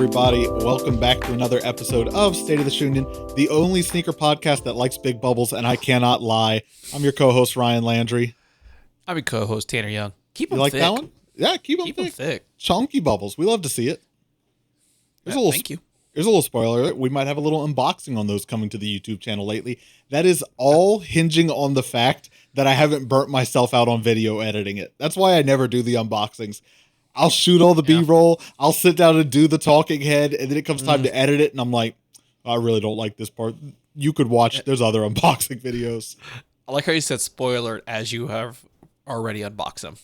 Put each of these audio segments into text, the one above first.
everybody. Welcome back to another episode of State of the Union, the only sneaker podcast that likes big bubbles, and I cannot lie. I'm your co-host, Ryan Landry. I'm your co-host, Tanner Young. Keep them you like thick. that one? Yeah, keep them thick. Chunky bubbles. We love to see it. Thank you. Here's a little spoiler. We might have a little unboxing on those coming to the YouTube channel lately. That is all hinging on the fact that I haven't burnt myself out on video editing it. That's why I never do the unboxings. I'll shoot all the B-roll. I'll sit down and do the talking head, and then it comes time to edit it, and I'm like, I really don't like this part. You could watch. There's other unboxing videos. I like how you said spoiler as you have already unboxed them.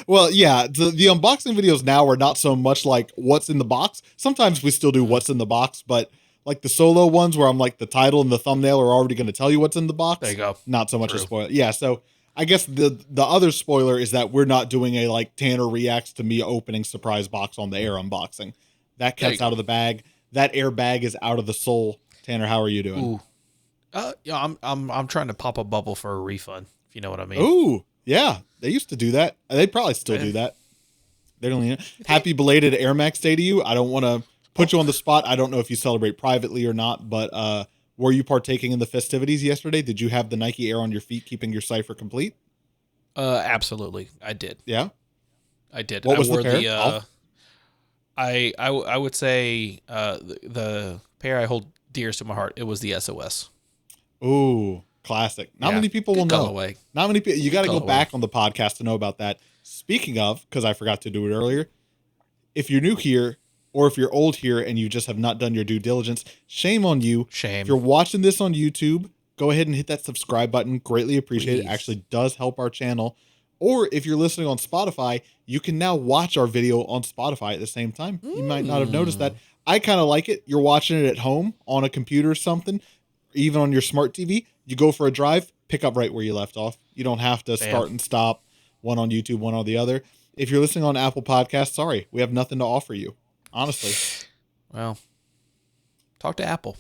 Well, yeah, the unboxing videos now are not so much like what's in the box. Sometimes we still do what's in the box, but like the solo ones where I'm like the title and the thumbnail are already going to tell you what's in the box. There you go. Not so much a spoiler. Yeah, so I guess the other spoiler is that we're not doing a like Tanner reacts to me opening surprise box on the air unboxing. That cat's out of the bag. That air bag is out of the soul. Tanner, how are you doing? Yeah, I'm trying to pop a bubble for a refund, if you know what I mean. Ooh, yeah. They used to do that. They probably still do that. They don't. Happy belated Air Max Day to you. I don't want to put you on the spot. I don't know if you celebrate privately or not, but were you partaking in the festivities yesterday? Did you have the Nike Air on your feet, keeping your cipher complete? Absolutely, I did. Yeah, I did. What was I wore the pair? I would say the pair I hold dearest to my heart. It was the SOS. Ooh, classic. Not many people will know. Not many people. You got to go back on the podcast to know about that. Speaking of, because I forgot to do it earlier, if you're new here or if you're old here and you just have not done your due diligence, shame on you. Shame. If you're watching this on YouTube, go ahead and hit that subscribe button. Greatly appreciate it. It actually does help our channel. Or if you're listening on Spotify, you can now watch our video on Spotify at the same time. You might not have noticed that. I kind of like it. You're watching it at home on a computer or something, even on your smart TV. You go for a drive, pick up right where you left off. You don't have to start and stop, one on YouTube, one on the other. If you're listening on Apple Podcasts, sorry, we have nothing to offer you, honestly. Well, talk to Apple.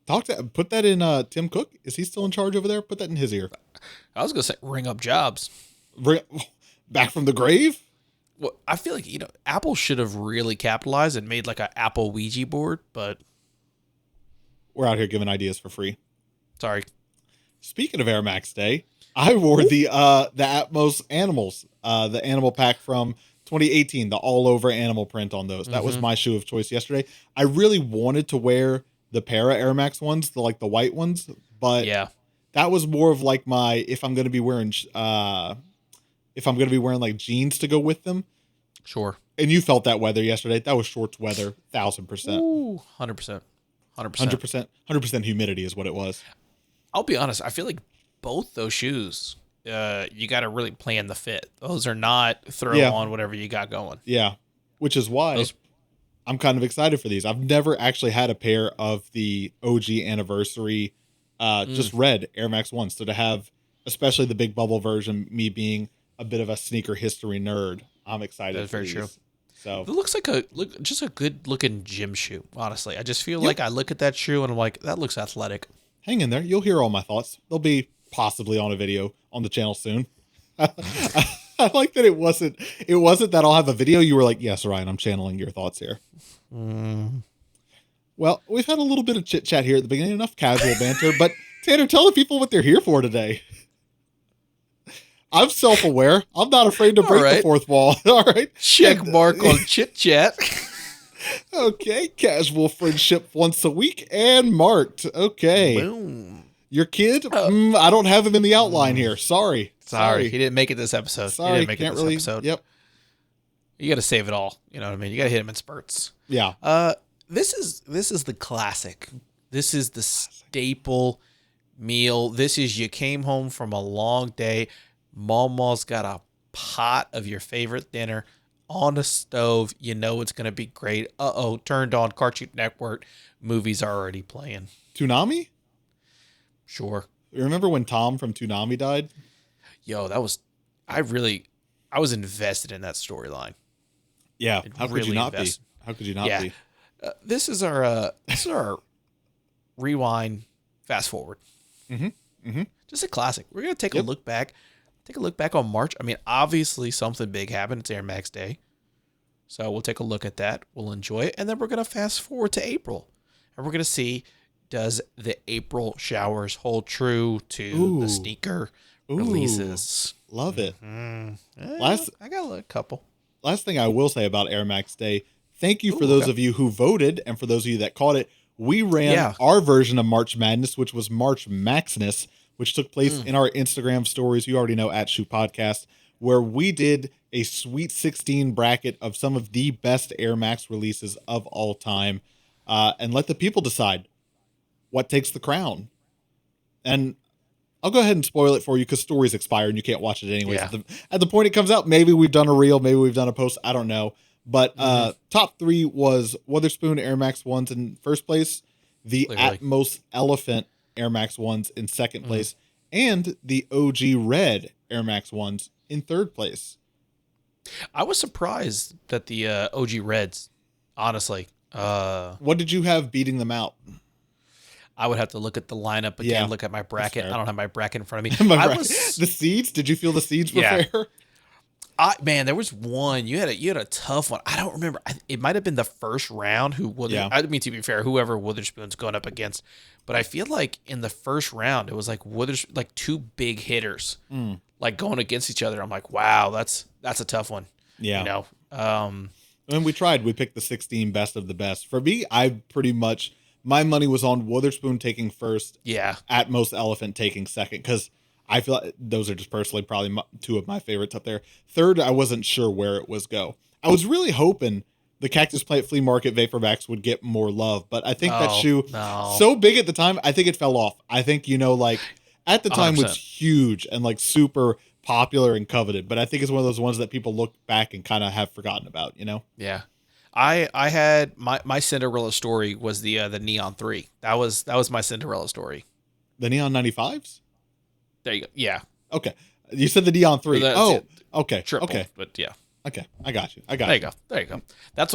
Put that in Tim Cook. Is he still in charge over there? Put that in his ear. I was going to say ring up Jobs. Back from the grave? Well, I feel like, Apple should have really capitalized and made like an Apple Ouija board, but we're out here giving ideas for free. Sorry. Speaking of Air Max Day, I wore the Atmos Animals, the animal pack from 2018, the all over animal print on those. That was my shoe of choice yesterday. I really wanted to wear the Para Air Max ones, the white ones, but that was more of like my if I'm going to be wearing like jeans to go with them. Sure. And you felt that weather yesterday. That was shorts weather, 1,000%. Ooh, 100%. 100% humidity is what it was. I'll be honest. I feel like both those shoes, you got to really plan the fit. Those are not throw on whatever you got going. Yeah, which is why I'm kind of excited for these. I've never actually had a pair of the OG anniversary, just red Air Max 1s. So to have, especially the big bubble version, me being a bit of a sneaker history nerd, I'm excited. That's very true. So it looks like just a good looking gym shoe. Honestly, I just feel like I look at that shoe and I'm like, that looks athletic. Hang in there. You'll hear all my thoughts. They'll be possibly on a video on the channel soon. I like that it wasn't that I'll have a video. You were like, yes, Ryan, I'm channeling your thoughts here. Well, we've had a little bit of chit chat here at the beginning, enough casual banter, but Tanner, tell the people what they're here for today. I'm self-aware. I'm not afraid to break the fourth wall. All right. Check mark on chit chat. Okay. Casual friendship once a week and marked. Okay. Boom. Your kid? I don't have him in the outline here. Sorry. He didn't make it this episode. Sorry. He didn't make it this episode. Yep. You got to save it all. You know what I mean? You got to hit him in spurts. Yeah. This is the classic. This is the staple meal. This is you came home from a long day. Mama's got a pot of your favorite dinner on a stove. You know it's going to be great. Turned on Cartoon Network. Movies are already playing. Toonami? Sure. You remember when Tom from Toonami died? Yo, I was invested in that storyline. Yeah. How could you not be? How could you not be? This is our rewind, fast forward. Just a classic. We're going to take a look back. Take a look back on March. I mean, obviously something big happened. It's Air Max Day. So we'll take a look at that. We'll enjoy it. And then we're going to fast forward to April. And we're going to see, does the April showers hold true to the sneaker releases? Love it. I got a couple. Last thing I will say about Air Max Day, thank you for those of you who voted, and for those of you that caught it. We ran our version of March Madness, which was March Maxness, which took place in our Instagram stories. You already know, at Shoe Podcast, where we did a Sweet 16 bracket of some of the best Air Max releases of all time, and let the people decide what takes the crown. And I'll go ahead and spoil it for you because stories expire and you can't watch it anyways. Yeah. At the point it comes out, maybe we've done a reel, maybe we've done a post, I don't know. But top 3 was Witherspoon Air Max 1s in first place, the Atmos Elephant Air Max 1s in second place, and the OG Red Air Max 1s in third place. I was surprised that the OG Reds, honestly. What did you have beating them out? I would have to look at the lineup again, look at my bracket. I don't have my bracket in front of me. The seeds? Did you feel the seeds were fair? Man, there was one. You had a tough one. I don't remember. It might have been the first round. I mean, to be fair, whoever Witherspoon's going up against. But I feel like in the first round, it was like like 2 big hitters, like going against each other. I'm like, wow, that's a tough one. Yeah. You know. And we tried. We picked the 16 best of the best. For me, my money was on Witherspoon taking first. Yeah. Atmos Elephant taking second, because I feel like those are just personally probably 2 of my favorites up there. Third, I wasn't sure where it was go. I was really hoping the Cactus Plant Flea Market Vaporbacks would get more love, but I think that shoe, so big at the time, I think it fell off. I think, like at the time 100%. was huge and like super popular and coveted, but I think it's one of those ones that people look back and kind of have forgotten about, Yeah. I had my Cinderella story was the Neon 3. That was my Cinderella story. The Neon 95s? There you go. Yeah. Okay. You said the Neon 3. Okay. Triple, okay. But yeah. Okay. I got you. There you go. There you go. That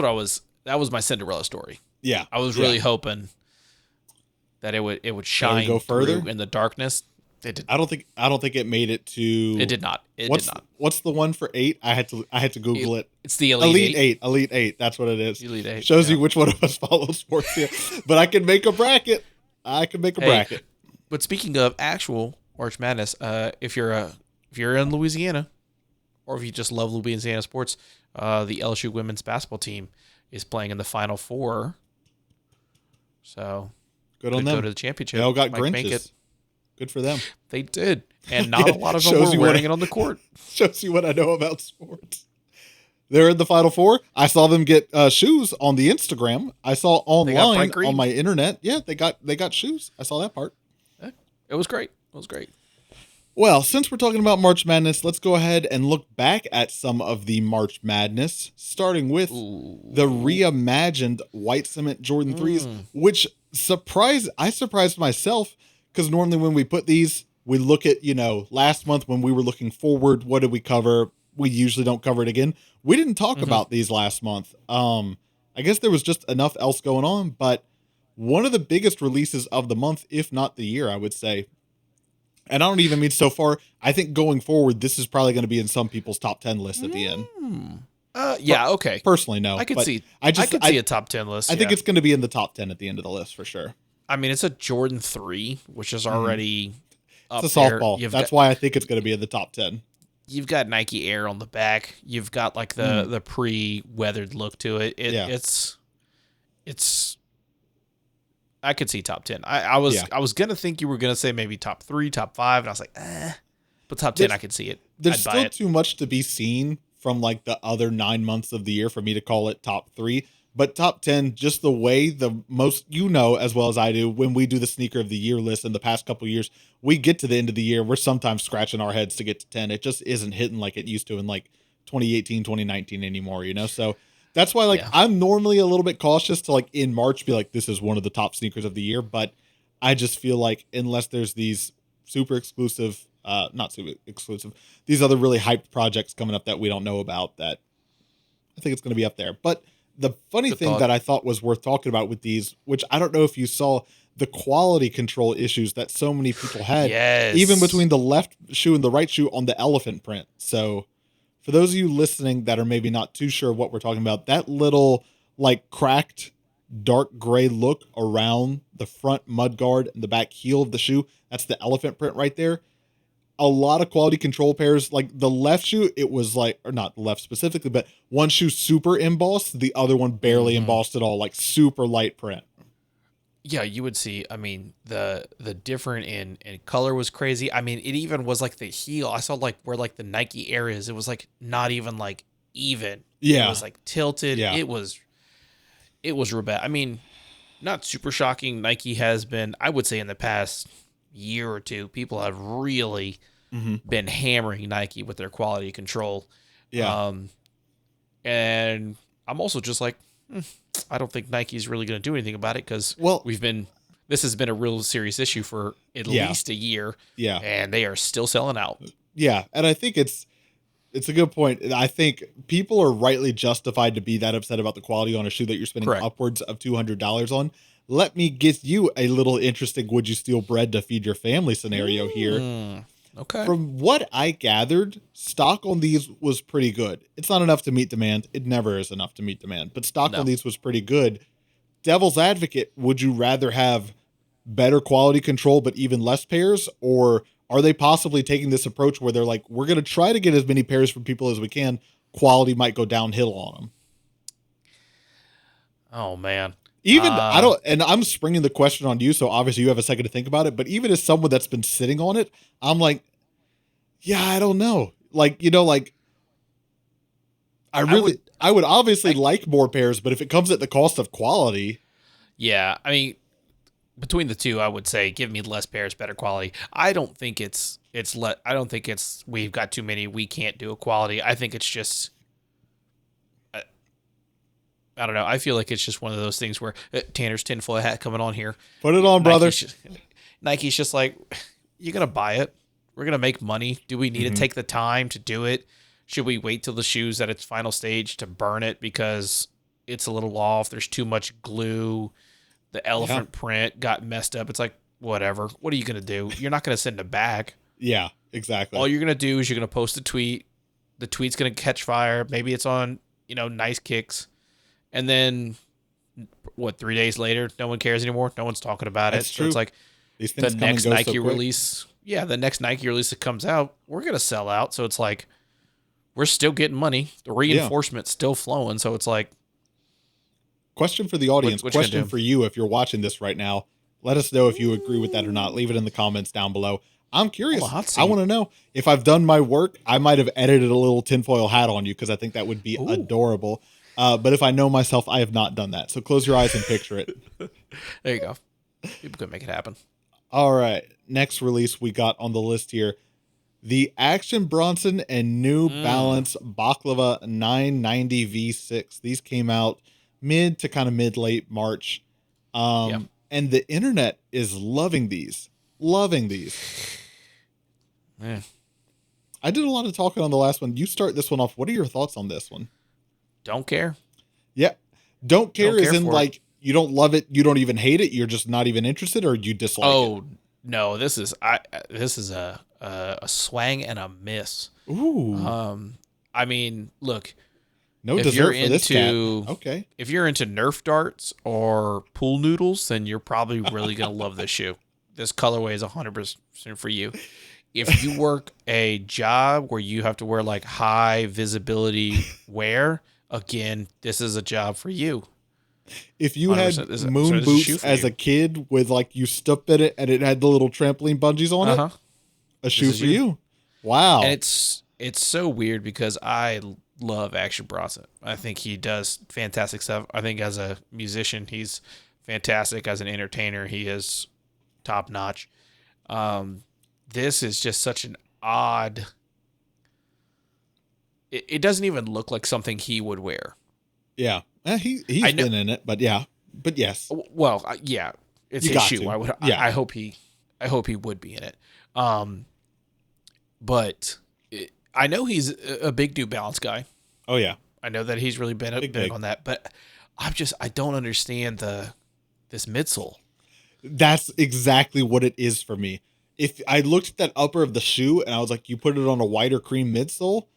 was my Cinderella story. Yeah. I was really hoping that it would shine go further in the darkness. It did. I don't think it made it to. It did not. It did not. What's the one for 8? I had to Google it. It's the Elite 8. Elite 8. That's what it is. Elite 8 shows you which one of us follows sports here. But I can make a bracket. Bracket. But speaking of actual March Madness, if you're in Louisiana, or if you just love Louisiana sports, the LSU women's basketball team is playing in the Final Four. So good on them. Go to the championship. They all got Might make Grinches. Good for them. They did, and not a lot of them were wearing it on the court. Shows you what I know about sports. They're in the Final Four. I saw them get shoes on the Instagram. I saw online on my internet. Yeah, they got shoes. I saw that part. It was great. Well, since we're talking about March Madness, let's go ahead and look back at some of the March Madness, starting with the reimagined white cement Jordan 3s, which I surprised myself, because normally when we put these, we look at, last month when we were looking forward, what did we cover? We usually don't cover it again. We didn't talk about these last month. I guess there was just enough else going on, but one of the biggest releases of the month, if not the year, I would say. And I don't even mean so far. I think going forward, this is probably going to be in some people's top 10 list at the end. Yeah, okay. Personally, no. I could see a top 10 list. I think it's going to be in the top 10 at the end of the list for sure. I mean, it's a Jordan 3, which is already up it's a softball. That's why I think it's going to be in the top 10. You've got Nike Air on the back. You've got like the pre-weathered look to it. It's I could see top 10. I was gonna think you were gonna say maybe top 3, top 5, and I was like, but top 10, I could see it. There's still too much to be seen from like the other 9 months of the year for me to call it top 3. But top 10, just the way the most, as well as I do, when we do the sneaker of the year list in the past couple of years, we get to the end of the year, we're sometimes scratching our heads to get to 10. It just isn't hitting like it used to in like 2018, 2019 anymore, So that's why I'm normally a little bit cautious to like in March be like, this is one of the top sneakers of the year. But I just feel like unless there's these super exclusive, not super exclusive, these other really hyped projects coming up that we don't know about, that I think it's going to be up there. But the funny thing that I thought was worth talking about with these, which I don't know if you saw, the quality control issues that so many people had, even between the left shoe and the right shoe on the elephant print. So For those of you listening that are maybe not too sure what we're talking about, that little like cracked dark gray look around the front mud guard and the back heel of the shoe, that's the elephant print right there. A lot of quality control pairs, like the left shoe, it was like, or not the left specifically, but one shoe super embossed, the other one barely embossed at all, like super light print. Yeah, you would see. I mean, the different in color was crazy. I mean, it even was like the heel. I saw like where like the Nike Air is. It was like not even like even. Yeah, it was like tilted. Yeah. It was real bad. I mean, not super shocking. Nike has been, I would say, in the past year or two, people have really been hammering Nike with their quality control. Yeah, and I'm also just like, I don't think Nike's really going to do anything about it because this has been a real serious issue for at least a year. Yeah. And they are still selling out. Yeah. And I think it's a good point. I think people are rightly justified to be that upset about the quality on a shoe that you're spending upwards of $200 on. Let me get you a little interesting would you steal bread to feed your family scenario here. Okay. From what I gathered, stock on these was pretty good. It's not enough to meet demand. It never is enough to meet demand, but stock on these was pretty good. Devil's advocate, would you rather have better quality control but even less pairs, or are they possibly taking this approach where they're like, we're going to try to get as many pairs from people as we can, quality might go downhill on them? Oh man. Even I'm springing the question on you, so obviously you have a second to think about it, but even as someone that's been sitting on it, I'm like, yeah, I don't know. Like, like I would obviously like more pairs, but if it comes at the cost of quality. Yeah. I mean, between the two, I would say give me less pairs, better quality. I don't think I don't think it's we've got too many, we can't do a quality. I think it's just, I don't know. I feel like it's just one of those things where Tanner's tinfoil hat coming on here. Put it on, brother. Nike's just like, you're going to buy it. We're going to make money. Do we need to take the time to do it? Should we wait till the shoe's at its final stage to burn it because it's a little off? There's too much glue. The elephant print got messed up. It's like, whatever. What are you going to do? You're not going to send it back. Yeah, exactly. All you're going to do is you're going to post a tweet. The tweet's going to catch fire. Maybe it's on, Nice Kicks. And then, 3 days later, no one cares anymore. No one's talking about it. True. So it's like the next Nike release. Yeah, the next Nike release that comes out, we're going to sell out. So it's like, we're still getting money. The reinforcement's still flowing. So it's like. Question for the audience. Question for you if you're watching this right now. Let us know if you agree with that or not. Leave it in the comments down below. I'm curious. I want to know if I've done my work. I might have edited a little tinfoil hat on you because I think that would be adorable. But if I know myself, I have not done that. So close your eyes and picture it. There you go. People could make it happen. All right. Next release we got on the list here. The Action Bronson and New Balance Baklava 990 V6. These came out mid to kind of mid-late March. And the internet is loving these. Loving these. Yeah. I did a lot of talking on the last one. You start this one off. What are your thoughts on this one? Don't care. Yeah. Don't care as in like you don't love it, you don't even hate it, you're just not even interested, or you dislike it? Oh, no, this is a swang and a miss. Ooh. I mean, look, no dessert for this cat. Okay. If you're into Nerf darts or pool noodles, then you're probably really going to love this shoe. This colorway is 100% for you. If you work a job where you have to wear like high visibility wear, again, this is a job for you. If you had moon boots as a kid with like you stepped in it and it had the little trampoline bungees on it, a shoe for you. Wow. And it's so weird because I love Action Bronson. I think he does fantastic stuff. I think as a musician, he's fantastic. As an entertainer, he is top notch. This is just such an odd. It doesn't even look like something he would wear. Yeah, he's been in it, but yes. Well, yeah, it's his shoe. I hope he would be in it. But I know he's a big New Balance guy. Oh yeah, I know that he's really been big on that. But I don't understand this midsole. That's exactly what it is for me. If I looked at that upper of the shoe and I was like, you put it on a whiter cream midsole,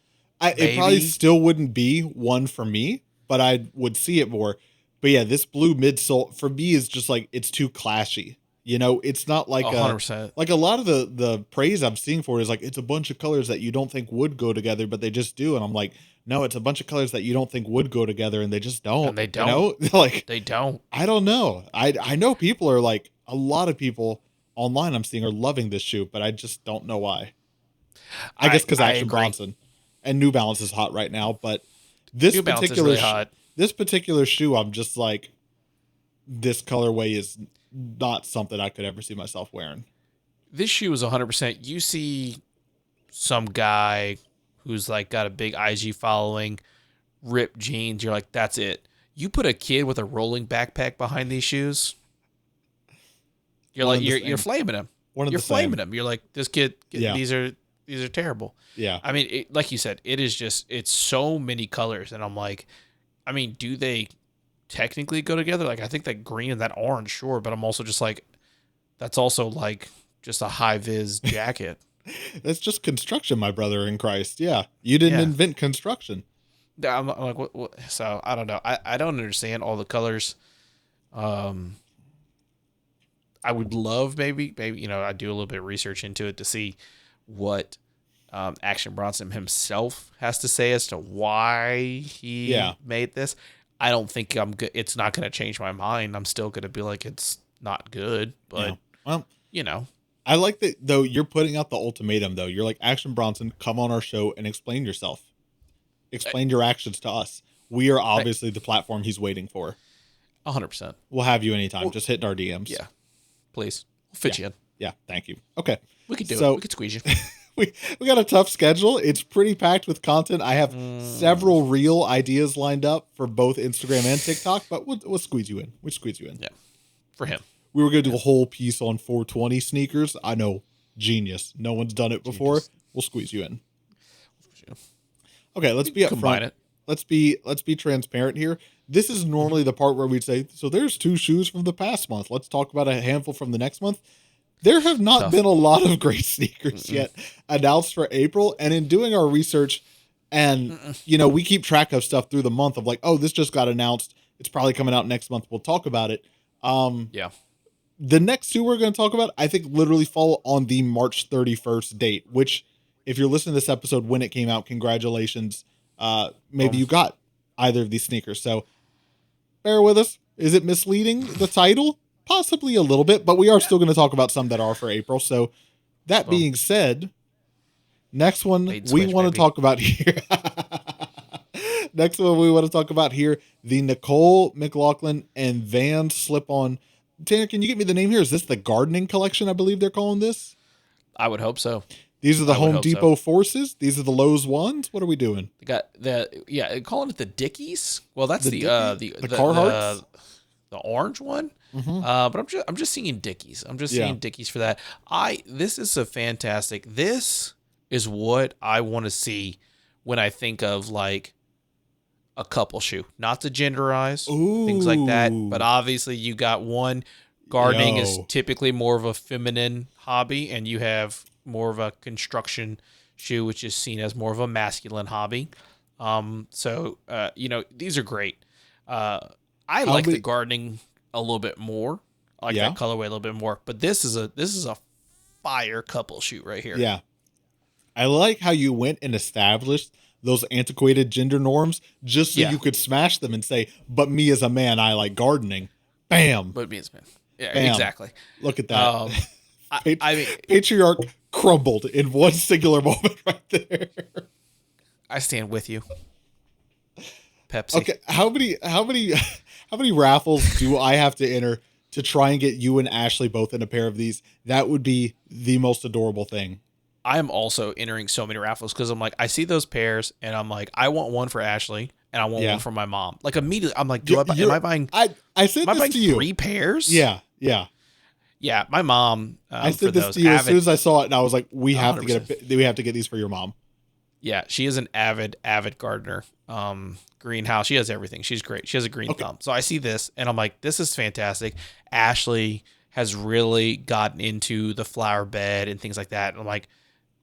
It probably still wouldn't be one for me, but I would see it more. But yeah, this blue midsole for me is just like, it's too clashy. You know, it's not like 100%. like a lot of the praise I'm seeing for it is like, it's a bunch of colors that you don't think would go together, but they just do. And I'm like, no, it's a bunch of colors that you don't think would go together, and they just don't. And they don't. You know? Like, they don't. I don't know. I know people are like, a lot of people online I'm seeing are loving this shoe, but I just don't know why. I guess because Action Bronson and New Balance is hot right now, but this New Balance particular is really hot. This particular shoe, I'm just like, this colorway is not something I could ever see myself wearing. This shoe is 100%. You see some guy who's like got a big IG following, ripped jeans. You're like, that's it. You put a kid with a rolling backpack behind these shoes. You're like, you're flaming him. You're flaming him. You're like, this kid. Yeah. These are terrible. Yeah. I mean, like you said, it's so many colors, and I'm like, I mean, do they technically go together? Like, I think that green and that orange, sure, but I'm also just like, that's also like just a high vis jacket. That's just construction, my brother in Christ. Yeah. You didn't invent construction. I'm like, what? So I don't know. I don't understand all the colors. I would love maybe, you know, I do a little bit of research into it to see what Action Bronson himself has to say as to why he made this. I don't think it's not going to change my mind. I'm still going to be like, it's not good, but well, you know. I like that, though. You're putting out the ultimatum, though. You're like, Action Bronson, come on our show and explain yourself. Explain your actions to us. We are obviously the platform he's waiting for. 100%. We'll have you anytime. Just hit our DMs. Yeah. Please. We'll fit you in. Yeah. Thank you. Okay. We could do it. We could squeeze you. we got a tough schedule. It's pretty packed with content. I have several real ideas lined up for both Instagram and TikTok, but we'll squeeze you in. We'll squeeze you in. Yeah. For him. We were going to do a whole piece on 420 sneakers. I know. Genius. No one's done it before. We'll squeeze you in. Okay, let's be upfront. Let's be transparent here. This is normally the part where we'd say, so there's 2 shoes from the past month. Let's talk about a handful from the next month. There have not been a lot of great sneakers yet announced for April. And in doing our research, and you know, we keep track of stuff through the month of like, oh, this just got announced. It's probably coming out next month. We'll talk about it. The next 2 we're going to talk about, I think, literally fall on the March 31st date, which, if you're listening to this episode when it came out, congratulations. Maybe you got either of these sneakers. So bear with us. Is it misleading, the title? Possibly a little bit, but we are still going to talk about some that are for April. So that being said, next one we want to talk about here. Next one we want to talk about here, the Nicole, McLaughlin, and Van slip-on. Tanner, can you get me the name here? Is this the gardening collection, I believe they're calling this? I would hope so. These are the Home Depot Forces. These are the Lowe's ones. What are we doing? They got calling it the Dickies. Well, that's the Carhartts, the orange one. But I'm just seeing Dickies. I'm just seeing Dickies for that. This is a fantastic. This is what I want to see when I think of like a couple shoe, not to genderize things like that, but obviously you got one. Gardening is typically more of a feminine hobby, and you have more of a construction shoe, which is seen as more of a masculine hobby. So these are great. I like the gardening a little bit more. I like that colorway a little bit more, but this is a fire couple shoe right here. Yeah. I like how you went and established those antiquated gender norms just so you could smash them and say, but me as a man, I like gardening. Bam. But me as a man. Yeah, Bam. Exactly. Look at that. I mean, patriarch crumbled in one singular moment right there. I stand with you. Pepsi. Okay, how many raffles do I have to enter to try and get you and Ashley both in a pair of these? That would be the most adorable thing. I'm also entering so many raffles because I'm like, I see those pairs and I'm like, I want one for Ashley and I want one for my mom. Like immediately, I'm like, am I buying? I said this to you. 3 pairs? Yeah. My mom. I said this to you as soon as I saw it, and I was like, we have to get these for your mom. Yeah, she is an avid gardener. Greenhouse. She has everything. She's great. She has a green thumb. So I see this and I'm like, this is fantastic. Ashley has really gotten into the flower bed and things like that. And I'm like,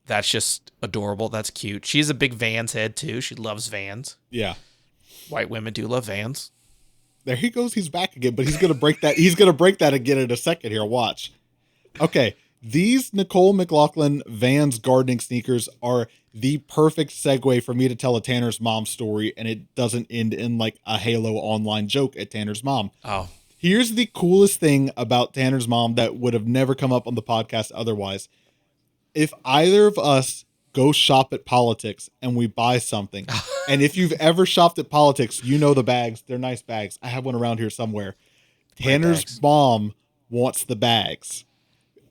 That's just adorable. That's cute. She's a big Vans head too. She loves Vans. Yeah. White women do love Vans. There he goes. He's back again, but he's going to break that. He's going to break that again in a second here. Watch. Okay. These Nicole McLaughlin Vans gardening sneakers are the perfect segue for me to tell a Tanner's mom story, and it doesn't end in like a Halo online joke at Tanner's mom. Oh. Here's the coolest thing about Tanner's mom that would have never come up on the podcast otherwise. If either of us go shop at Politics and we buy something, and if you've ever shopped at Politics, you know the bags. They're nice bags. I have one around here somewhere. Tanner's mom wants the bags,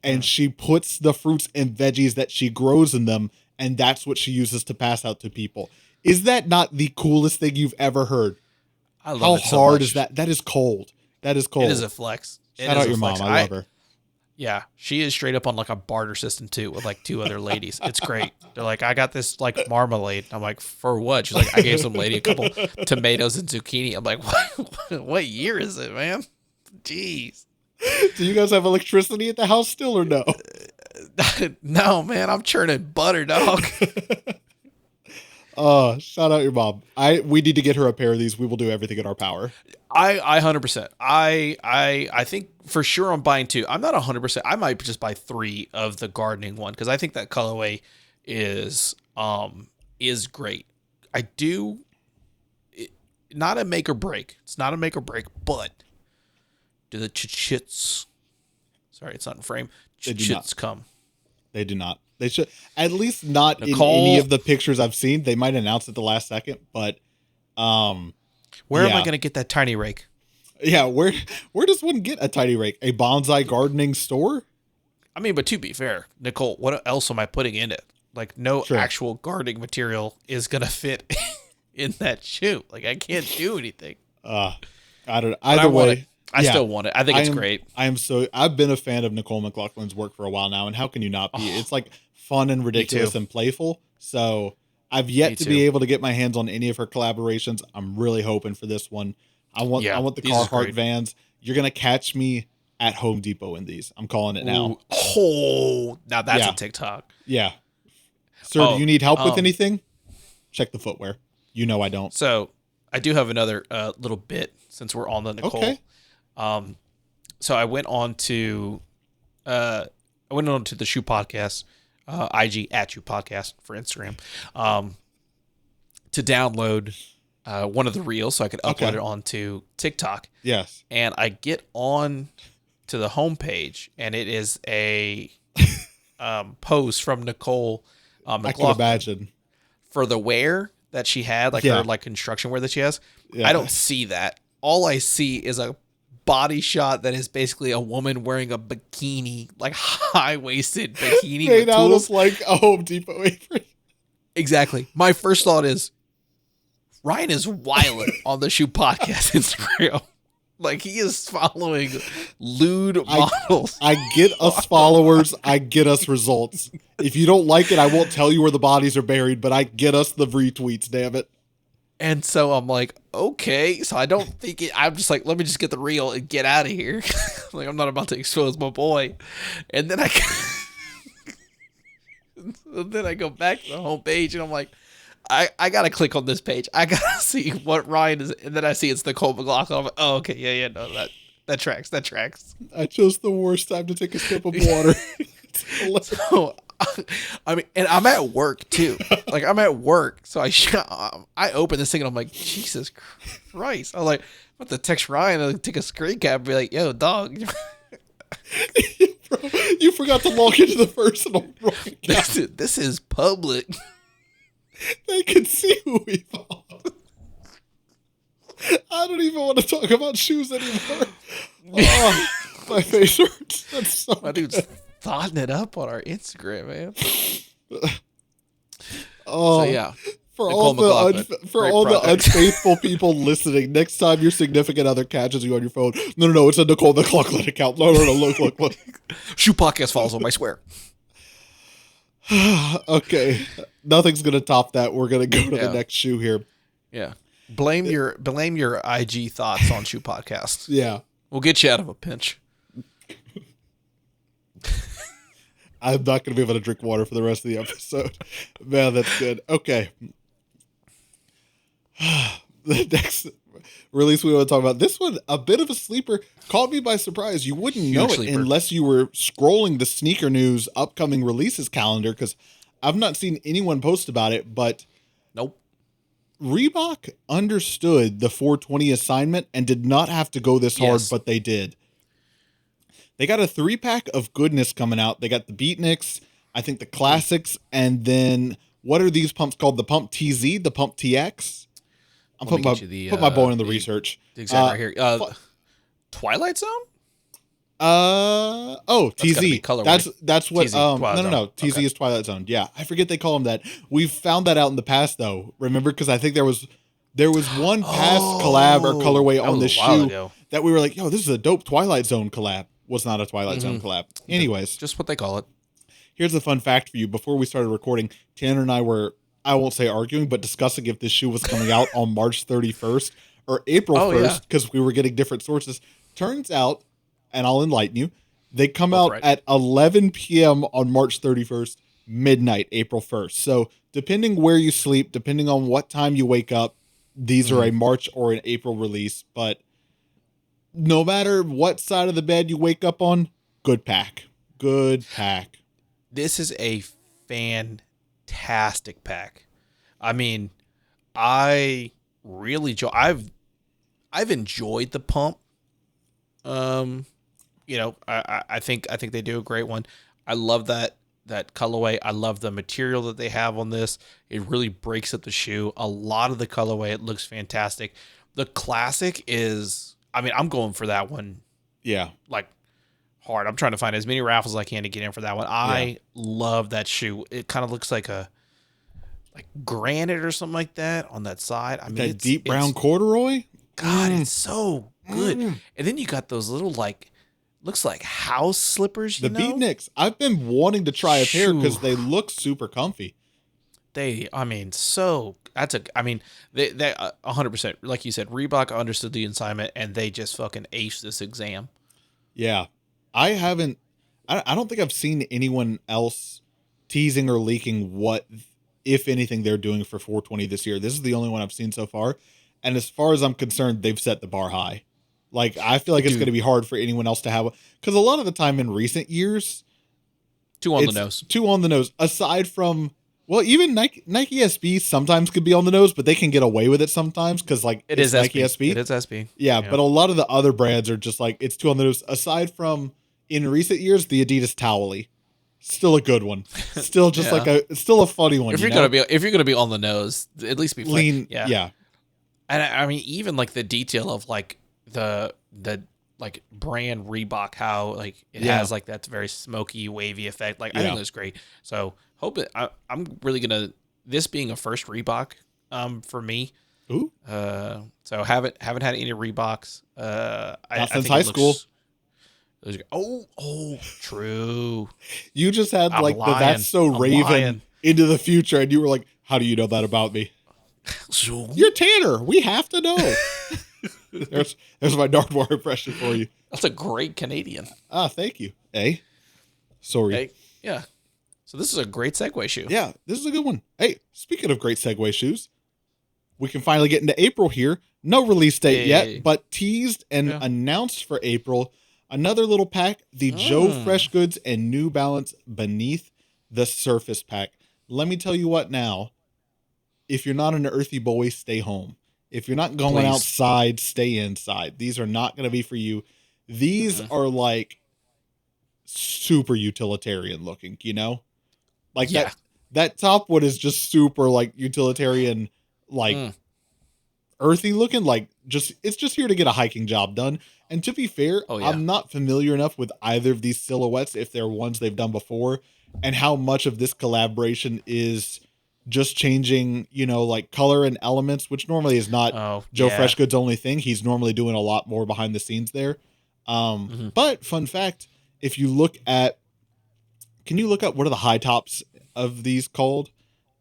and she puts the fruits and veggies that she grows in them, and that's what she uses to pass out to people. Is that not the coolest thing you've ever heard? I love it so hard much. is that? That is cold. That is cold. It is a flex. Shout out your mom. I love her. Yeah, she is straight up on like a barter system too with like two other ladies. It's great. They're like, I got this like marmalade. I'm like, for what? She's like, I gave some lady a couple tomatoes and zucchini. I'm like, what year is it, man? Jeez. Do you guys have electricity at the house still or no? No, man. I'm churning butter, dog. Shout out your mom. We need to get her a pair of these. We will do everything in our power. I 100%. I think for sure I'm buying 2. I'm not 100%. I might just buy 3 of the gardening one because I think that colorway is great. Not a make or break. It's not a make or break, but do the chits? Sorry, it's not in frame. Chits come. They do not. They should at least not Nicole, in any of the pictures I've seen. They might announce it the last second, but where am I going to get that tiny rake? Yeah, where does one get a tiny rake? A bonsai gardening store? I mean, but to be fair, Nicole, what else am I putting in it? Like, no actual gardening material is going to fit in that shoe. Like, I can't do anything. I don't know. Either way. I still want it. I think it's great. I've been a fan of Nicole McLaughlin's work for a while now, and how can you not be? It's like fun and ridiculous and playful. So I've yet to be able to get my hands on any of her collaborations. I'm really hoping for this one. I want the Carhartt Vans. You're gonna catch me at Home Depot in these. I'm calling it now. Now that's a TikTok. Yeah. Sir, do you need help with anything? Check the footwear. You know I don't. So I do have another little bit since we're on the Nicole. Okay. So I went on to the Shoe Podcast, IG at Shoe Podcast for Instagram, to download one of the reels so I could upload it onto TikTok. Yes. And I get on to the homepage, and it is a post from Nicole McLaughlin. I can imagine. For the wear that she had, like her like construction wear that she has. Yeah. I don't see that. All I see is a body shot that is basically a woman wearing a bikini, like high-waisted bikini made with out tools. of like a Home Depot apron. Exactly. My first thought is Ryan is wilding on the Shoe Podcast Instagram. Like, he is following lewd models. I get us followers. I get us results. If you don't like it, I won't tell you where the bodies are buried, but I get us the retweets, damn it. And so I'm like, okay. So I don't think I'm just like, let me just get the reel and get out of here. Like, I'm not about to expose my boy. And then I go back to the homepage and I'm like, I gotta click on this page. I gotta see what Ryan is, and then I see it's Nicole McLaughlin. I'm like, oh, okay, yeah, no, that tracks. I chose the worst time to take a sip of water. So, I mean, and I'm at work too. Like, I'm at work, so I open this thing and I'm like, Jesus Christ! I'm like, I'm about to text Ryan and take a screen cap and be like, yo, dog. Bro, you forgot to log into the personal. This is public. They can see who we follow. I don't even want to talk about shoes anymore. Oh, my face hurts. That's so my dude's thotting it up on our Instagram, man. Oh, so yeah. For all the unfaithful people listening, next time your significant other catches you on your phone, no, it's a Nicole McLaughlin account. No, look. Shoe Podcast follows them, I swear. Okay, nothing's gonna top that. We're gonna go to the next shoe here. Yeah, blame your IG thoughts on Shoe Podcast. Yeah, we'll get you out of a pinch. I'm not going to be able to drink water for the rest of the episode. Man, that's good. Okay. The next release we want to talk about, this one, a bit of a sleeper, caught me by surprise. You wouldn't know it unless you were scrolling the Sneaker News upcoming releases calendar, because I've not seen anyone post about it, but nope. Reebok understood the 420 assignment and did not have to go this hard, but they did. They got a 3-pack of goodness coming out. They got the Beatniks, I think the Classics, and then what are these pumps called? The Pump TZ, the Pump TX? I'm putting my boy in the research. Exactly right here. Twilight Zone? TZ. That's what. TZ, no. TZ is Twilight Zone. Yeah, I forget they call them that. We've found that out in the past, though. Remember, because I think there was one past collab or colorway on this shoe that we were like, "Yo, this is a dope Twilight Zone collab." Was not a Twilight Zone collab. Anyways, just what they call it. Here's a fun fact for you. Before we started recording, Tanner and I were, I won't say arguing, but discussing if this shoe was coming out on March 31st or April 1st, because we were getting different sources. Turns out, and I'll enlighten you, they come out at 11 p.m. on March 31st, midnight, April 1st. So depending where you sleep, depending on what time you wake up, these are a March or an April release. But no matter what side of the bed you wake up on, good pack. Good pack. This is a fantastic pack. I mean, I really enjoy. I've enjoyed the pump. You know, I think they do a great one. I love that colorway. I love the material that they have on this. It really breaks up the shoe. A lot of the colorway, it looks fantastic. The Classic is, I mean, I'm going for that one. Yeah. Like hard. I'm trying to find as many raffles as I can to get in for that one. I love that shoe. It kind of looks like granite or something like that on that side. I mean, that deep brown corduroy. God, it's so good. And then you got those little looks like house slippers. The Beatniks. I've been wanting to try a pair because they look super comfy. They 100%. Like you said, Reebok understood the assignment and they just fucking aced this exam. Yeah. I don't think I've seen anyone else teasing or leaking what, if anything, they're doing for 420 this year. This is the only one I've seen so far. And as far as I'm concerned, they've set the bar high. Like, I feel like it's going to be hard for anyone else to have, because a lot of the time in recent years, too on the nose. Aside from, well, even Nike SB sometimes could be on the nose, but they can get away with it sometimes because it is Nike SB. It is SB. Yeah, but a lot of the other brands are just like, it's too on the nose. Aside from in recent years, the Adidas Towelly, still a good one. Still just still a funny one. If you're gonna be on the nose, at least be lean. Yeah. And I mean, even the detail of the brand Reebok, how it has that very smoky, wavy effect. I think that's great. So I'm really gonna, this being a first Reebok for me. Ooh. So haven't had any Reeboks. Not since high school. True. You just had That's So Raven into the future, and you were like, how do you know that about me? You're Tanner. We have to know. There's my Nardwuar impression for you. That's a great Canadian. Thank you. Hey, sorry. Hey, yeah. So this is a great segue shoe. Yeah, this is a good one. Hey, speaking of great segue shoes, we can finally get into April here. No release date yet, but teased and announced for April. Another little pack, the Joe Freshgoods and New Balance Beneath the Surface pack. Let me tell you what now. If you're not an earthy boy, stay home. If you're not going outside, stay inside. These are not going to be for you. These are super utilitarian looking, you know? That top one is just super utilitarian, earthy looking. It's just here to get a hiking job done. And to be fair, I'm not familiar enough with either of these silhouettes, if they're ones they've done before, and how much of this collaboration is just changing, color and elements, which normally is not Joe Freshgoods' only thing. He's normally doing a lot more behind the scenes there. But fun fact, if you look at, can you look up what are the high tops of these called?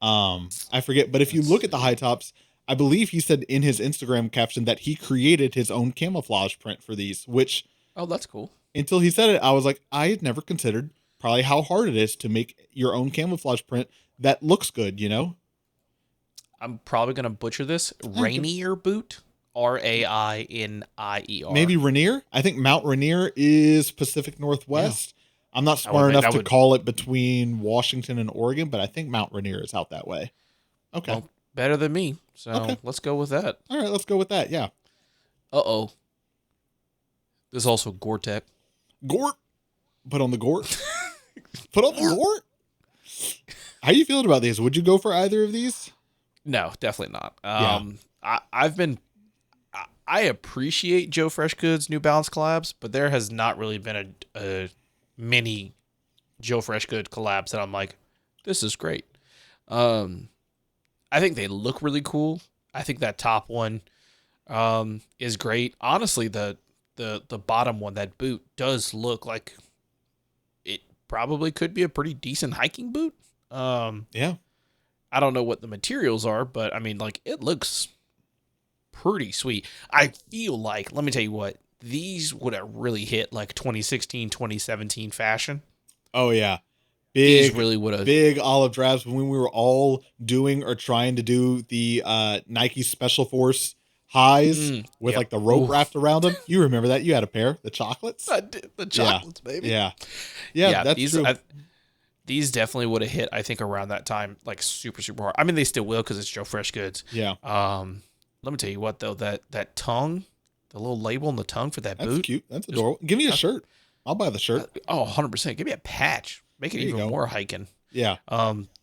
I forget, but if you look at the high tops, I believe he said in his Instagram caption that he created his own camouflage print for these, which... Oh, that's cool. Until he said it, I was like, I had never considered probably how hard it is to make your own camouflage print that looks good, you know? I'm probably going to butcher this. Rainier boot. Rainier. Maybe Rainier? I think Mount Rainier is Pacific Northwest. Yeah. I'm not smart enough to call it between Washington and Oregon, but I think Mount Rainier is out that way. Okay. Well, better than me. So let's go with that. All right, let's go with that. Yeah. Uh-oh. There's also Gore-Tex. Gort. Put on the Gort. Put on the Gort. How you feeling about these? Would you go for either of these? No, definitely not. I appreciate Joe Freshgoods' New Balance collabs, but there has not really been a many Joe Freshgood collabs that I'm like, this is great. I think they look really cool. I think that top one is great. Honestly, the bottom one, that boot, does look like it probably could be a pretty decent hiking boot. Yeah. I don't know what the materials are, but I mean, like, it looks pretty sweet. I feel like, let me tell you what, these would have really hit like 2016, 2017 fashion. Oh, yeah. These really would have. Big olive drabs when we were all doing or trying to do the Nike Special Force highs with like the rope wrapped around them. You remember that? You had a pair, the chocolates? I did. The chocolates, baby. Yeah. Yeah, that's true. These definitely would have hit, I think, around that time, like super, super hard. I mean, they still will because it's Joe Freshgoods. Yeah. Let me tell you what, though, that tongue, the little label on the tongue for that boot. That's cute. That's adorable. Give me a shirt. I'll buy the shirt. 100%. Give me a patch. Make it even more hiking. Yeah.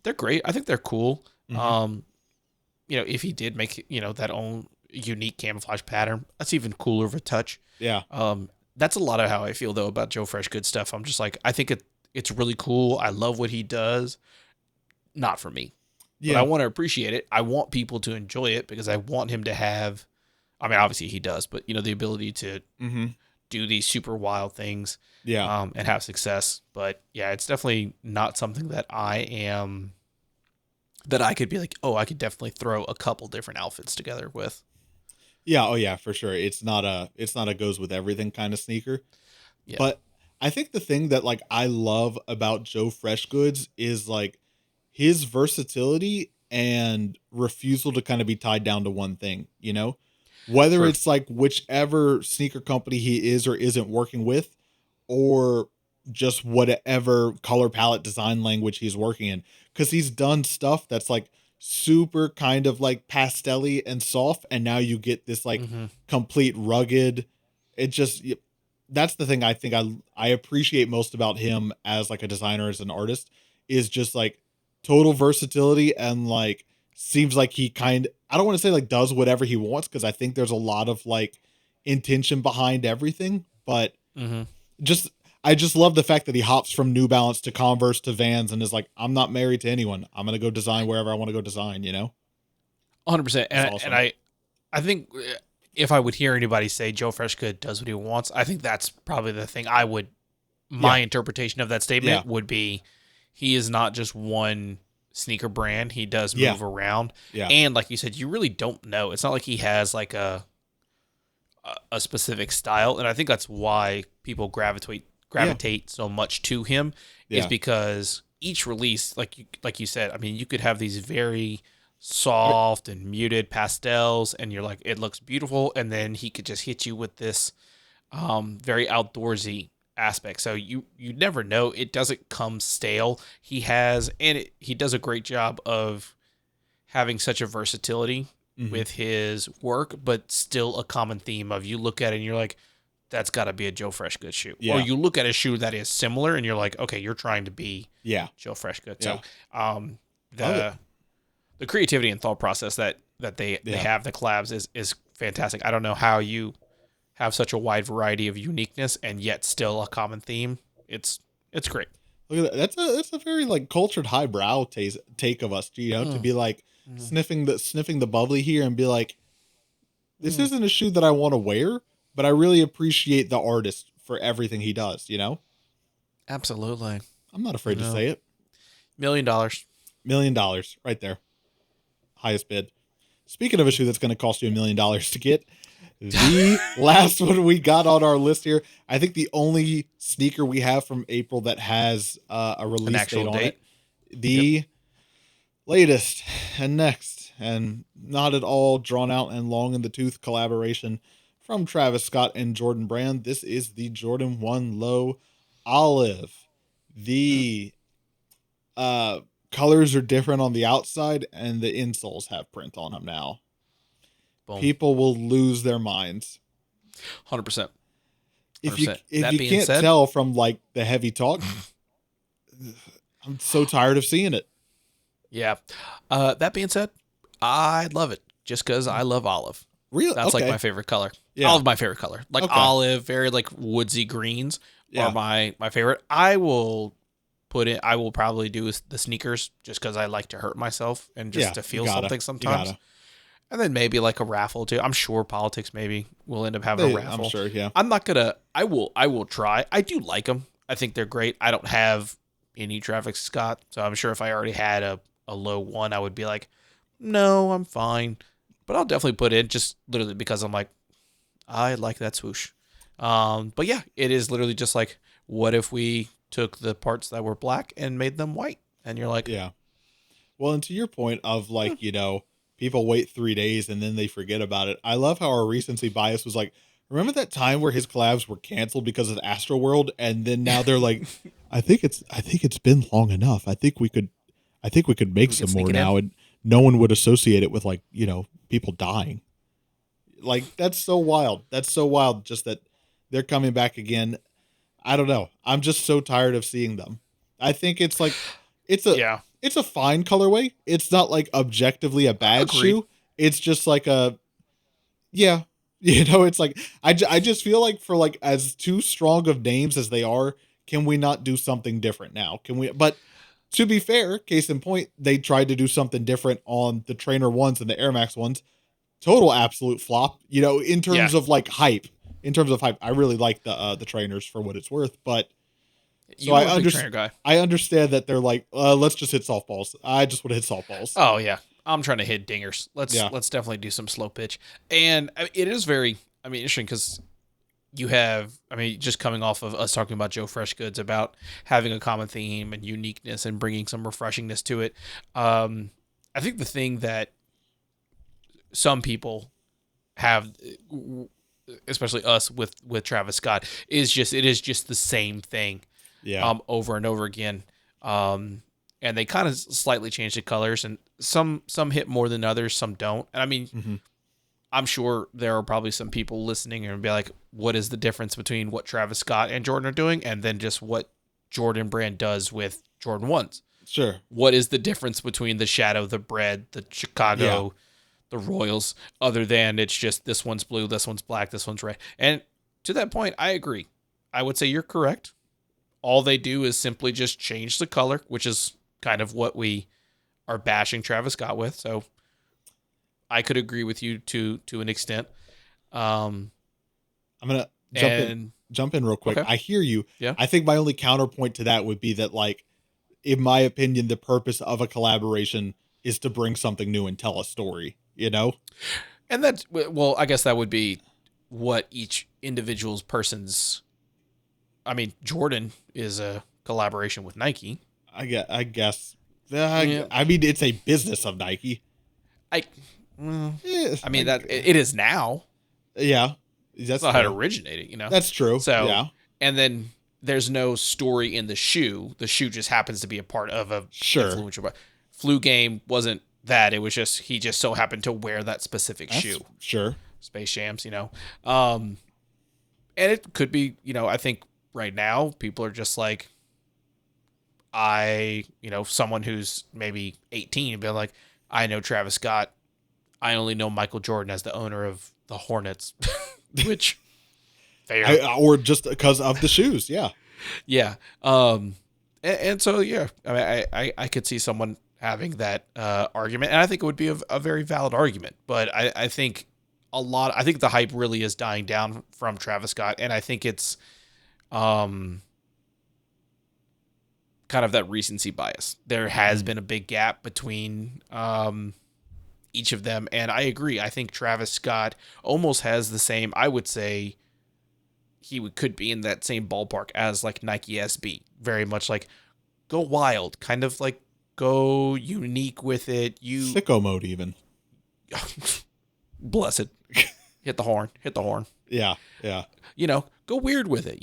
They're great. I think they're cool. Mm-hmm. If he did make, that own unique camouflage pattern, that's even cooler of a touch. Yeah. That's a lot of how I feel, though, about Joe Freshgoods stuff. I'm just like, I think it's really cool. I love what he does. Not for me. Yeah. But I want to appreciate it. I want people to enjoy it because I want him to have, I mean, obviously he does, but the ability to do these super wild things. Yeah. And have success. But yeah, it's definitely not something that I could be like, oh, I could definitely throw a couple different outfits together with. Yeah. Oh yeah, for sure. It's not a goes with everything kind of sneaker. Yeah. But I think the thing that like I love about Joe Freshgoods is like his versatility and refusal to kind of be tied down to one thing, whether it's like whichever sneaker company he is or isn't working with, or just whatever color palette design language he's working in. Cause he's done stuff that's like super kind of like pastel-y and soft. And now you get this like complete rugged. That's the thing I think I appreciate most about him as like a designer, as an artist, is just like total versatility and like seems like he I don't want to say like does whatever he wants, because I think there's a lot of like intention behind everything, but I just love the fact that he hops from New Balance to Converse to Vans and is like, I'm not married to anyone. I'm gonna go design wherever I want to go design. 100%. And I think if I would hear anybody say Joe Freshgood does what he wants, I think that's probably the thing my interpretation of that statement would be, he is not just one sneaker brand. He does move around. Yeah. And like you said, you really don't know. It's not like he has like a specific style. And I think that's why people gravitate so much to him, is because each release, like you said, I mean, you could have these very soft and muted pastels and you're like, it looks beautiful. And then he could just hit you with this very outdoorsy aspect. So you never know. It doesn't come stale. He does a great job of having such a versatility with his work, but still a common theme of, you look at it and you're like, that's got to be a Joe Freshgood shoe. Yeah. Or you look at a shoe that is similar and you're like, okay, you're trying to be Joe Freshgood. Yeah. So the creativity and thought process that they have, the collabs, is fantastic. I don't know how you have such a wide variety of uniqueness and yet still a common theme. It's great. Look at that. That's a very like cultured highbrow take of us, to be like sniffing the bubbly here and be like, this isn't a shoe that I want to wear, but I really appreciate the artist for everything he does, Absolutely. I'm not afraid to say it. $1 million. $1 million right there. Highest bid. Speaking of a shoe that's going to cost you $1 million to get, The last one we got on our list here, I think the only sneaker we have from April that has a An release actual date on date. it. The latest and next, and not at all drawn out and long in the tooth collaboration from Travis Scott and Jordan Brand. This is the Jordan 1 Low Olive. The colors are different on the outside, and the insoles have print on them now. Boom. People will lose their minds. 100%. If you That being can't said, tell from like the heavy talk, I'm so tired of seeing it. yeah. That being said, I love it just because I love olive. Really? That's Okay. like my favorite color. Yeah. Olive, my favorite color. Like Okay. olive, very like woodsy greens Yeah. are my favorite. I will probably do the sneakers just because I like to hurt myself and just to feel something sometimes. And then maybe like a raffle too. I'm sure politics maybe will end up having a raffle. I'm sure, yeah. I'm not gonna. I will try. I do like them. I think they're great. I don't have any Travis Scott, so I'm sure if I already had a low one, I would be like, no, I'm fine. But I'll definitely put in just literally because I'm like, I like that swoosh. But yeah, it is literally just like, what if we took the parts that were black and made them white? And you're like, yeah. Well, and to your point of like, people wait 3 days and then they forget about it. I love how our recency bias was like, remember that time where his collabs were canceled because of Astroworld, and then now they're like, I think it's been long enough. I think we could make some more now, and no one would associate it with like, people dying. Like that's so wild. That's so wild. Just that they're coming back again. I don't know. I'm just so tired of seeing them. I think it's like it's a fine colorway. It's not like objectively a bad shoe. It's just like it's like I just feel like for like as too strong of names as they are, can we not do something different now? Can we? But to be fair, case in point, they tried to do something different on the Trainer ones and the Air Max ones. Total absolute flop, in terms of like hype. In terms of hype, I really like the trainers for what it's worth, but so I understand that they're like, let's just hit softballs. I just want to hit softballs. Oh yeah, I'm trying to hit dingers. Let's definitely do some slow pitch, and it is very interesting because you have just coming off of us talking about Joe Freshgoods about having a common theme and uniqueness and bringing some refreshingness to it. I think the thing that some people have, especially us with Travis Scott, is just the same thing, over and over again. And they kind of slightly change the colors, and some hit more than others, some don't. And I'm sure there are probably some people listening and be like, what is the difference between what Travis Scott and Jordan are doing and then just what Jordan Brand does with Jordan 1s? Sure. What is the difference between the Shadow, the Bread, the Chicago, the Royals, other than it's just this one's blue, this one's black, this one's red? And to that point, I agree. I would say you're correct. All they do is simply just change the color, which is kind of what we are bashing Travis Scott with. So I could agree with you to an extent. I'm gonna jump in real quick. Okay. I hear you. Yeah. I think my only counterpoint to that would be that, like, in my opinion, the purpose of a collaboration is to bring something new and tell a story. And that's, well, I guess that would be what each individual's person's. Jordan is a collaboration with Nike. I guess. It's a business of Nike. That it is now. Yeah, that's not how it originated. That's true. So yeah, and then there's no story in the shoe. The shoe just happens to be a part of a influential. Flu Game wasn't that. It was just he just so happened to wear that specific shoe. Sure. Space Jams, and it could be. I think right now people are just like, someone who's maybe 18 and be like, I know Travis Scott. I only know Michael Jordan as the owner of the Hornets, which fair. Or just because of the shoes. Yeah. Yeah. And so, yeah, I could see someone having that argument, and I think it would be a very valid argument, but I think I think the hype really is dying down from Travis Scott. And I think it's, kind of that recency bias. There has been a big gap between, each of them. And I agree. I think Travis Scott almost has the same, I would say could be in that same ballpark as like Nike SB. Very much like go wild, kind of like go unique with it. Sicko mode even. Blessed. Hit the horn. Yeah. Go weird with it.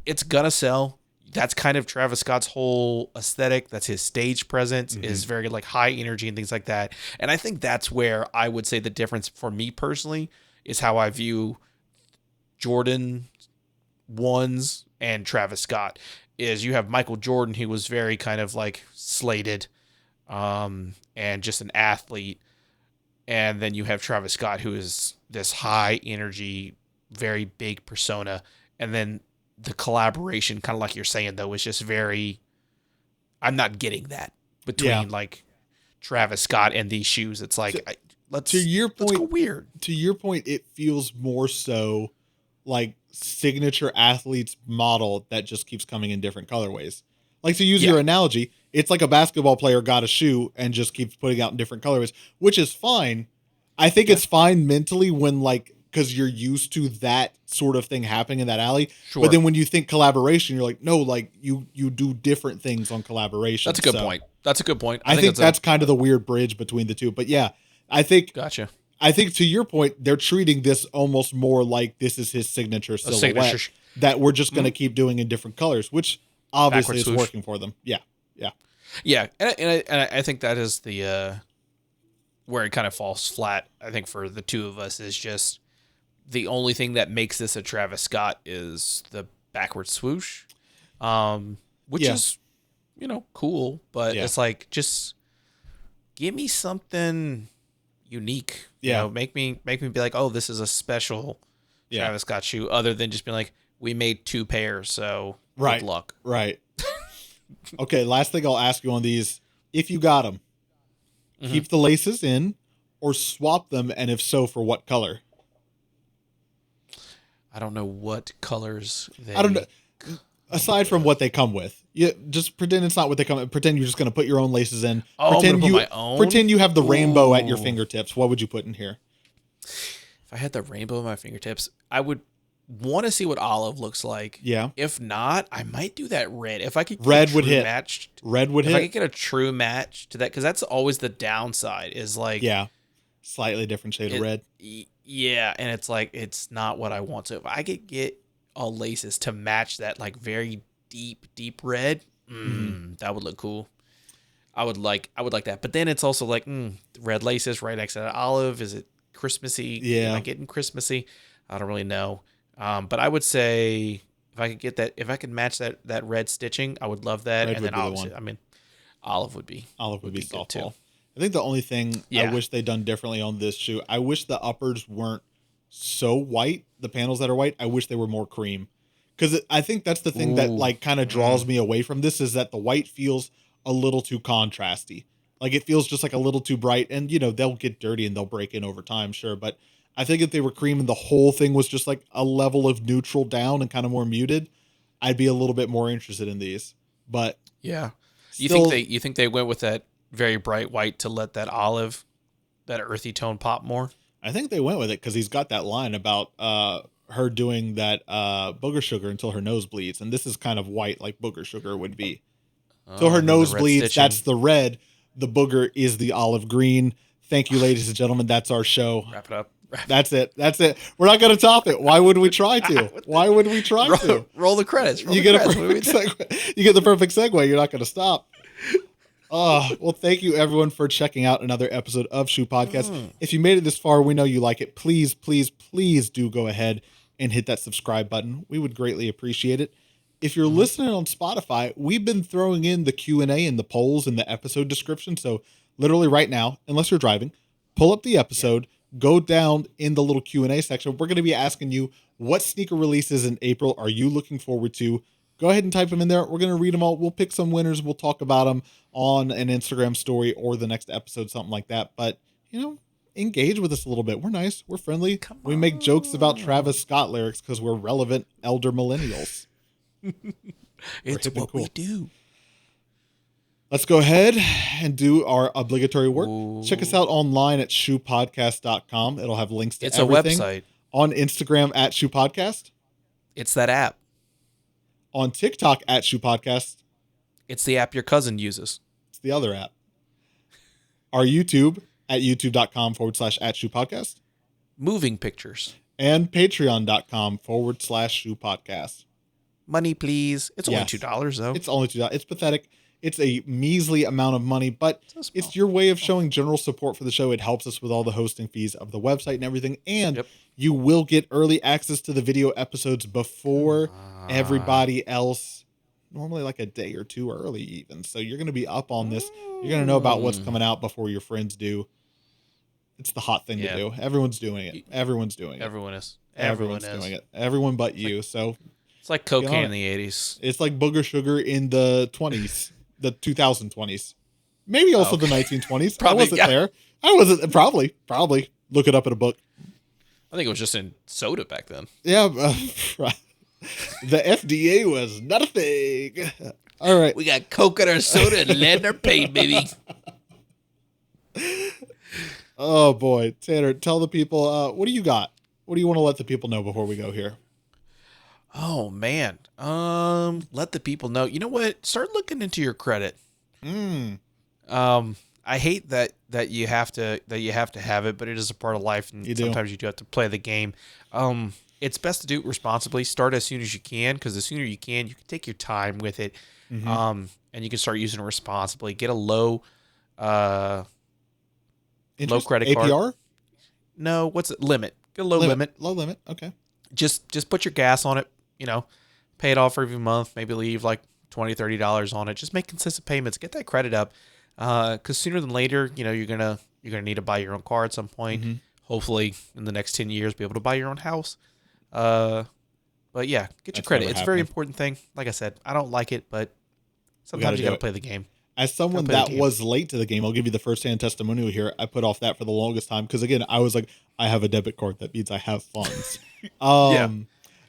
It's gonna sell. That's kind of Travis Scott's whole aesthetic. That's his stage presence is very like high energy and things like that. And I think that's where I would say the difference for me personally is how I view Jordan 1s and Travis Scott. Is you have Michael Jordan, who was very kind of like slated and just an athlete. And then you have Travis Scott, who is this high energy, very big persona. And then the collaboration, kind of like you're saying, though, is just I'm not getting that between like Travis Scott and these shoes. It's like, let's go weird. To your point, it feels more so like signature athletes model that just keeps coming in different colorways. Like, to use your analogy, it's like a basketball player got a shoe and just keeps putting out in different colorways, which is fine. I think it's fine mentally when like, because you're used to that sort of thing happening in that alley. Sure. But then when you think collaboration, you're like, no, like you do different things on collaboration. That's a good point. I think that's kind of the weird bridge between the two. But yeah, I think. Gotcha. I think to your point, they're treating this almost more like this is his signature silhouette that we're just going to keep doing in different colors, which obviously is working for them. Yeah. And I think that is the where it kind of falls flat. I think for the two of us is just. The only thing that makes this a Travis Scott is the backward swoosh, which is, cool. But it's like, just give me something unique. Yeah. Make me be like, oh, this is a special Travis Scott shoe, other than just being like, we made 2 pairs, so good luck. Right. Okay, last thing I'll ask you on these. If you got them, keep the laces in or swap them, and if so, for what color? I don't know what colors they... I don't know. Aside from what they come with, you just pretend it's not what they come with. Pretend you're just going to put your own laces in. Pretend my own? Pretend you have the rainbow at your fingertips. What would you put in here? If I had the rainbow at my fingertips, I would want to see what olive looks like. Yeah. If not, I might do that red. If I could get red would hit. If I could get a true match to that, because that's always the downside. Is like slightly different shade of red. Yeah, and it's like it's not what I want. So if I could get all laces to match that like very deep red, that would look cool. I would like that. But then it's also like red laces right next to that olive. Is it Christmassy? Yeah. Am I getting Christmassy? I don't really know. But I would say if I could get that, if I could match that red stitching, I would love that. Red and then obviously, olive would be softball too. I think the only thing I wish they'd done differently on this shoe, I wish the uppers weren't so white. The panels that are white, I wish they were more cream. Because I think that's the thing that like kind of draws me away from this, is that the white feels a little too contrasty. Like it feels just like a little too bright, and they'll get dirty and they'll break in over time, sure. But I think if they were cream and the whole thing was just like a level of neutral down and kind of more muted, I'd be a little bit more interested in these. But yeah, you think they went with that very bright white to let that olive, that earthy tone pop more? I think they went with it because he's got that line about her doing that booger sugar until her nose bleeds, and this is kind of white like booger sugar would be. So her nose bleeds, that's the red. The booger is the olive green. Thank you, ladies and gentlemen. That's our show. Wrap it up. That's it. We're not going to top it. Why would we try to? Roll the credits. You get the perfect segue. You're not going to stop. Well, thank you everyone for checking out another episode of Shoe Podcast. If you made it this far, we know you like it. Please, please, please do go ahead and hit that subscribe button. We would greatly appreciate it. If you're listening on Spotify, we've been throwing in the Q&A and the polls in the episode description. So literally right now, unless you're driving, pull up the episode, go down in the little Q&A section. We're going to be asking you, what sneaker releases in April are you looking forward to? Go ahead and type them in there. We're going to read them all. We'll pick some winners. We'll talk about them on an Instagram story or the next episode, something like that. But, engage with us a little bit. We're nice. We're friendly. We make jokes about Travis Scott lyrics because we're relevant elder millennials. It's what we do. let's go ahead and do our obligatory work. Ooh. Check us out online at shoepodcast.com. It'll have links to It's everything. a website. On Instagram at shoepodcast. It's that app. On TikTok at shoepodcast. It's the app your cousin uses. It's the other app. Our YouTube at youtube.com/at shoepodcast. Moving pictures. And patreon.com/shoepodcast. Money, please. It's only $2, though. It's only $2. It's pathetic. It's a measly amount of money, but it's your way of showing general support for the show. It helps us with all the hosting fees of the website and everything. And you will get early access to the video episodes before everybody else, normally like a day or two early even. So you're going to be up on this. You're going to know about what's coming out before your friends do. It's the hot thing to do. Everyone's doing it. Everyone's doing it. Everyone's doing it. Everyone but you. So it's like cocaine in the 80s. It's like booger sugar in the 20s, the 2020s. Maybe also the 1920s. Probably, I wasn't there. I wasn't. Probably. Look it up in a book. I think it was just in soda back then. Yeah. The FDA was not a thing. All right. We got Coke in our soda and lead in our paint, baby. Oh, boy. Tanner, tell the people, what do you got? What do you want to let the people know before we go here? Oh, man. Let the people know. You know what? Start looking into your credit. I hate that you have to have it, but it is a part of life, and sometimes you do have to play the game. It's best to do it responsibly. Start as soon as you can, because the sooner you can take your time with it, and you can start using it responsibly. Get a low credit APR? card. No, what's it? Limit. Get a low limit. Low limit. Okay. Just put your gas on it. Pay it off every month. Maybe leave like $20, $30 on it. Just make consistent payments. Get that credit up. Because sooner than later, you're gonna need to buy your own car at some point. Hopefully, in the next 10 years, be able to buy your own house. But yeah, get your credit. It's a very important thing. Like I said, I don't like it, but sometimes you gotta play the game. As someone that was late to the game, I'll give you the first-hand testimonial here. I put off that for the longest time because, again, I was like, I have a debit card. That means I have funds.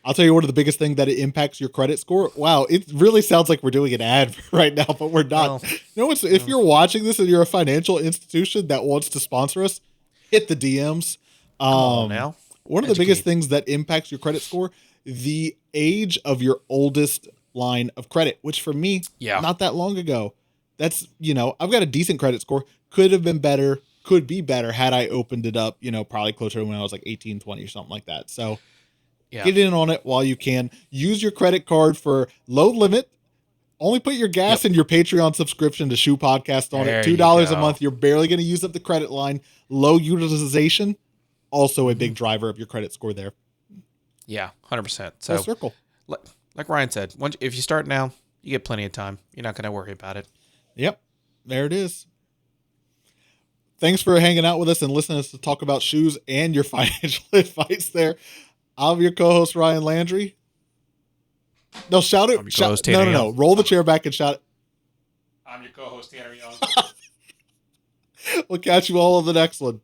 I'll tell you one of the biggest things that it impacts your credit score. Wow, it really sounds like we're doing an ad right now, but we're not. If you're watching this and you're a financial institution that wants to sponsor us, hit the DMs. Now. One of the biggest things that impacts your credit score, the age of your oldest line of credit, which for me, not that long ago, that's, I've got a decent credit score. Could have been better, could be better had I opened it up, probably closer to when I was like 18, 20 or something like that. So get in on it while you can. Use your credit card for low limit. Only put your gas in your Patreon subscription to Shoe Podcast on it. $2 a month. You're barely going to use up the credit line. Low utilization, also a big driver of your credit score there. Yeah, 100%. So circle. Like Ryan said, if you start now, you get plenty of time. You're not going to worry about it. Yep. There it is. Thanks for hanging out with us and listening to us talk about shoes and your financial advice there. I'm your co-host, Ryan Landry. No, shout it. No. Roll the chair back and shout it. I'm your co-host, Tanner Young. We'll catch you all on the next one.